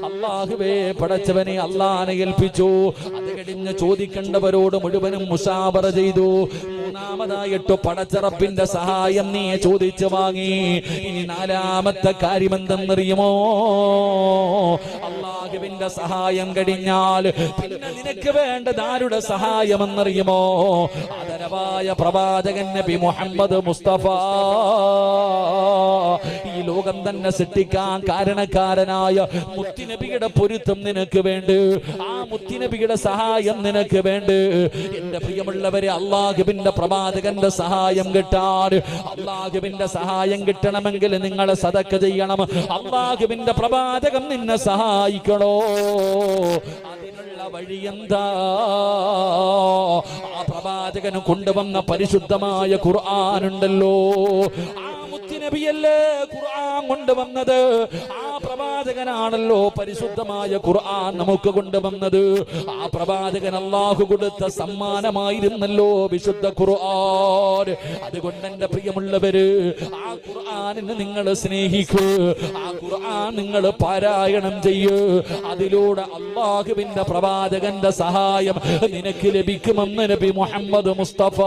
അല്ലാഹുവേ പടച്ചവനെ അല്ലാഹനെ ഏൽപ്പിച്ചു. അത് കഴിഞ്ഞ് ചോദിക്കേണ്ടവരോട് മുഴുവനും മുശാവറ ചെയ്തു. മൂന്നാമതായിട്ട് പടച്ചറപ്പിന്റെ സഹായം നീ ചോദിച്ചു വാങ്ങി. ഇനി നാലാമത്തെ കാര്യം എന്തെന്നറിയുമോ? അല്ലാഹുവിന്റെ സഹായം കഴിഞ്ഞാൽ പിന്നെ നിനക്ക് വേണ്ടത് ആരുടെ സഹായം എന്നറിയുമോ? ആദരവായ പ്രവാചകൻ നബി മുഹമ്മദ് മുസ്തഫ. ഈ ലോകം തന്നെ സൃഷ്ടിക്കാൻ കാരണക്കാരനായ മുത്തുനബിയുടെ പൊരുത്തം നിനക്ക് വേണ്ട, ആ മുത്തുനബിയുടെ സഹായം നിനക്ക് വേണ്ട. എന്റെ പ്രിയമുള്ളവരെ, അല്ലാഹുവിന്റെ പ്രവാചകന്റെ സഹായം കിട്ടാൻ, അല്ലാഹുവിന്റെ സഹായം കിട്ടണമെങ്കിൽ നിങ്ങൾ സദഖ ചെയ്യണം. അല്ലാഹുവിന്റെ പ്രവാചകൻ നിന്നെ സഹായിക്കണോ? അതിനുള്ള വഴി എന്താ? ആ പ്രവാചകന് കൊണ്ടുവന്ന പരിശുദ്ധമായ ഖുർആനുണ്ടല്ലോ, ആ മുത്തുനബിയല്ലേ ഖുർആൻ കൊണ്ടുവന്നത്. ആ പ്രവാചകനാണല്ലോ പരിശുദ്ധമായ ഖുർആൻ നമുക്ക് കൊണ്ടുവന്നത്. ആ പ്രവാചകൻ അല്ലാഹു കൊടുത്ത സമ്മാനമായിരുന്നല്ലോ വിശുദ്ധ ഖുർആൻ. അതുകൊണ്ട് എന്റെ പ്രിയമുള്ളവര്, ആ ഖുർആനിനെ നിങ്ങൾ സ്നേഹിക്കൂ, ആ ഖുർആൻ നിങ്ങൾ പാരായണം ചെയ്യൂ. അതിലൂടെ അല്ലാഹുവിന്റെ പ്രവാചകന്റെ സഹായം നിനക്ക് ലഭിക്കുമെന്ന് നബി മുഹമ്മദ് മുസ്തഫ.